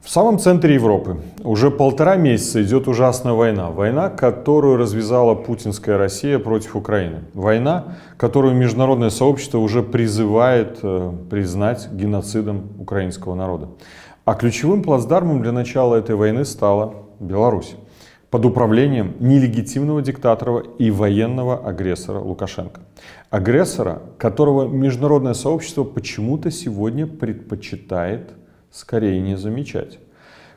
В самом центре Европы уже 1,5 месяца идет ужасная война. Война, которую развязала путинская Россия против Украины. Война, которую международное сообщество уже призывает признать геноцидом украинского народа. А ключевым плацдармом для начала этой войны стала Беларусь. Под управлением нелегитимного диктатора и военного агрессора Лукашенко. Агрессора, которого международное сообщество почему-то сегодня предпочитает скорее не замечать.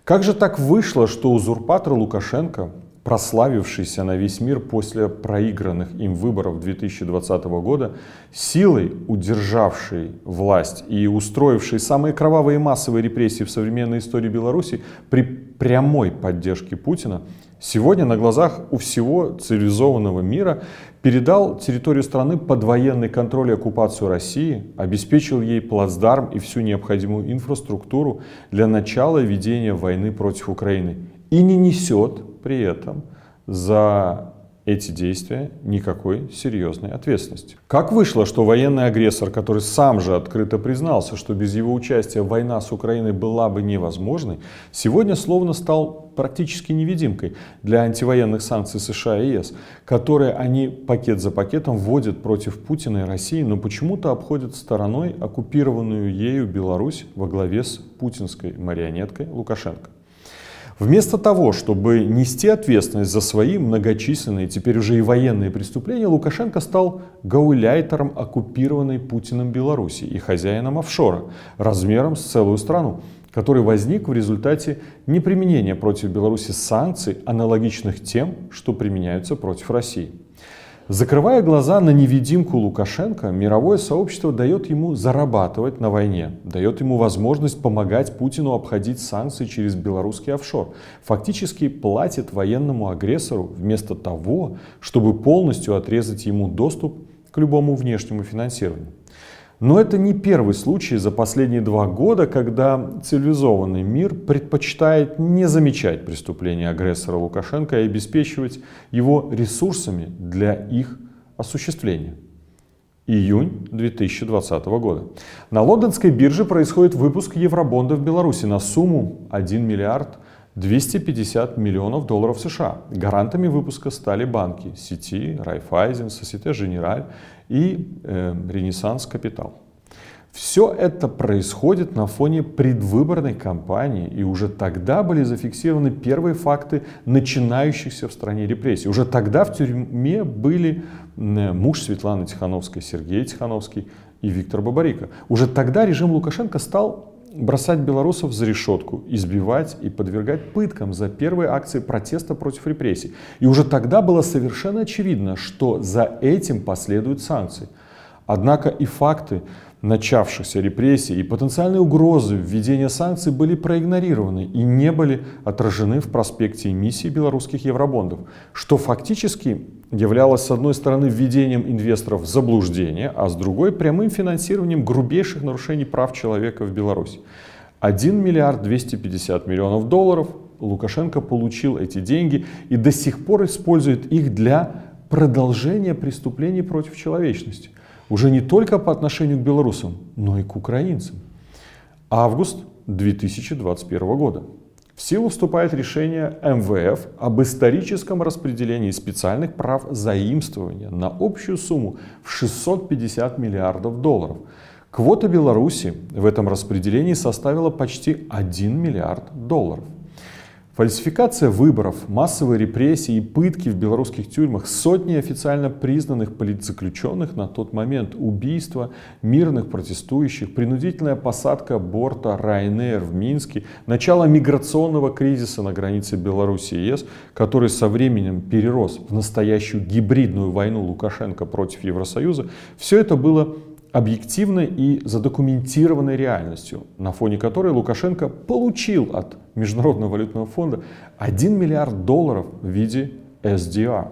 Как же так вышло, что узурпатор Лукашенко, прославившийся на весь мир после проигранных им выборов 2020 года, силой удержавший власть и устроивший самые кровавые и массовые репрессии в современной истории Беларуси при прямой поддержке Путина, сегодня на глазах у всего цивилизованного мира передал территорию страны под военный контроль и оккупацию России, обеспечил ей плацдарм и всю необходимую инфраструктуру для начала ведения войны против Украины и не несет при этом за эти действия никакой серьезной ответственности. Как вышло, что военный агрессор, который сам же открыто признался, что без его участия война с Украиной была бы невозможной, сегодня словно стал практически невидимкой для антивоенных санкций США и ЕС, которые они пакет за пакетом вводят против Путина и России, но почему-то обходят стороной оккупированную ею Беларусь во главе с путинской марионеткой Лукашенко. Вместо того, чтобы нести ответственность за свои многочисленные, теперь уже и военные преступления, Лукашенко стал гауляйтером оккупированной Путиным Беларуси и хозяином офшора размером с целую страну, который возник в результате неприменения против Беларуси санкций, аналогичных тем, что применяются против России. Закрывая глаза на невидимку Лукашенко, мировое сообщество дает ему зарабатывать на войне, дает ему возможность помогать Путину обходить санкции через белорусский офшор, фактически платит военному агрессору вместо того, чтобы полностью отрезать ему доступ к любому внешнему финансированию. Но это не первый случай за последние 2 года, когда цивилизованный мир предпочитает не замечать преступления агрессора Лукашенко и обеспечивать его ресурсами для их осуществления. Июнь 2020 года. На лондонской бирже происходит выпуск евробондов в Беларуси на сумму 1 миллиард 250 миллионов долларов США. Гарантами выпуска стали банки Сити, Райфайзен, Société Générale и Ренессанс Капитал. Все это происходит на фоне предвыборной кампании, и уже тогда были зафиксированы первые факты начинающихся в стране репрессий. Уже тогда в тюрьме были муж Светланы Тихановской, Сергей Тихановский и Виктор Бабарико. Уже тогда режим Лукашенко стал бросать белорусов за решетку, избивать и подвергать пыткам за первые акции протеста против репрессий. И уже тогда было совершенно очевидно, что за этим последуют санкции. Однако и факты начавшихся репрессий и потенциальные угрозы введения санкций были проигнорированы и не были отражены в проспекте эмиссии белорусских евробондов, что фактически являлось с одной стороны введением инвесторов в заблуждение, а с другой прямым финансированием грубейших нарушений прав человека в Беларуси. 1 миллиард 250 миллионов долларов Лукашенко получил эти деньги и до сих пор использует их для продолжения преступлений против человечности. Уже не только по отношению к белорусам, но и к украинцам. Август 2021 года. В силу вступает решение МВФ об историческом распределении специальных прав заимствования на общую сумму в 650 миллиардов долларов. Квота Беларуси в этом распределении составила почти 1 миллиард долларов. Фальсификация выборов, массовые репрессии и пытки в белорусских тюрьмах, сотни официально признанных политзаключенных на тот момент, убийства мирных протестующих, принудительная посадка борта Ryanair в Минске, начало миграционного кризиса на границе Беларуси и ЕС, который со временем перерос в настоящую гибридную войну Лукашенко против Евросоюза, все это было объективной и задокументированной реальностью, на фоне которой Лукашенко получил от Международного валютного фонда 1 миллиард долларов в виде SDR.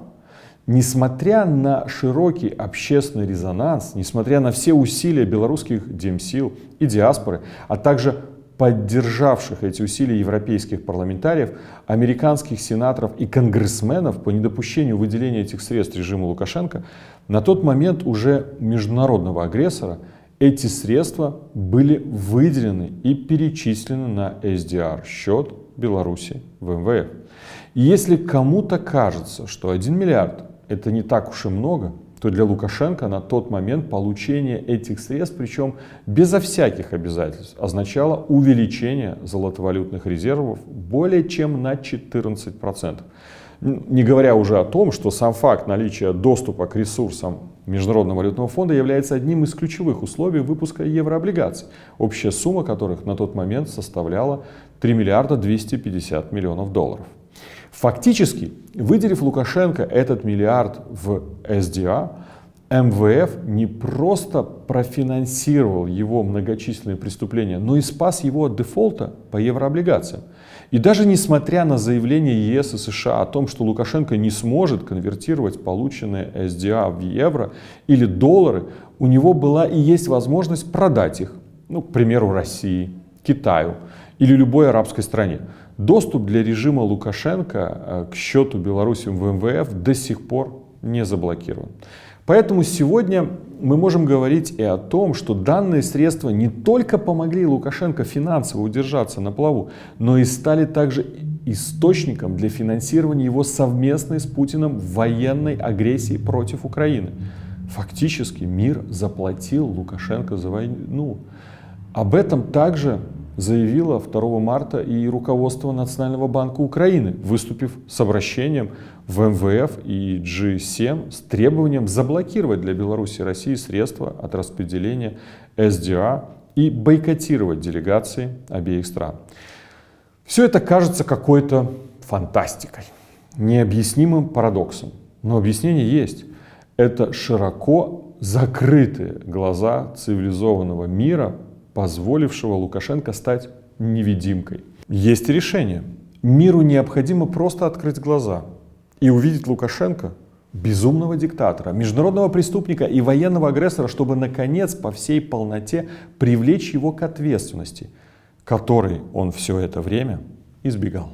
Несмотря на широкий общественный резонанс, несмотря на все усилия белорусских демсил и диаспоры, а также поддержавших эти усилия европейских парламентариев, американских сенаторов и конгрессменов по недопущению выделения этих средств режиму Лукашенко, на тот момент уже международного агрессора эти средства были выделены и перечислены на SDR, счет Беларуси в МВФ. И если кому-то кажется, что 1 миллиард это не так уж и много, то для Лукашенко на тот момент получение этих средств, причем безо всяких обязательств, означало увеличение золотовалютных резервов более чем на 14%. Не говоря уже о том, что сам факт наличия доступа к ресурсам Международного валютного фонда является одним из ключевых условий выпуска еврооблигаций, общая сумма которых на тот момент составляла 3 миллиарда 250 миллионов долларов. Фактически, выделив Лукашенко этот миллиард в SDR, МВФ не просто профинансировал его многочисленные преступления, но и спас его от дефолта по еврооблигациям. И даже несмотря на заявление ЕС и США о том, что Лукашенко не сможет конвертировать полученные SDR в евро или доллары, у него была и есть возможность продать их, к примеру, России, Китаю или любой арабской стране. Доступ для режима Лукашенко к счету Беларуси в МВФ до сих пор не заблокирован. Поэтому сегодня мы можем говорить и о том, что данные средства не только помогли Лукашенко финансово удержаться на плаву, но и стали также источником для финансирования его совместной с Путиным военной агрессии против Украины. Фактически мир заплатил Лукашенко за войну. Об этом также заявило 2 марта и руководство Национального банка Украины, выступив с обращением в МВФ и G7 с требованием заблокировать для Беларуси и России средства от распределения SDR и бойкотировать делегации обеих стран. Все это кажется какой-то фантастикой, необъяснимым парадоксом. Но объяснение есть. Это широко закрытые глаза цивилизованного мира, позволившего Лукашенко стать невидимкой. Есть решение. Миру необходимо просто открыть глаза и увидеть Лукашенко, безумного диктатора, международного преступника и военного агрессора, чтобы наконец по всей полноте привлечь его к ответственности, которой он все это время избегал.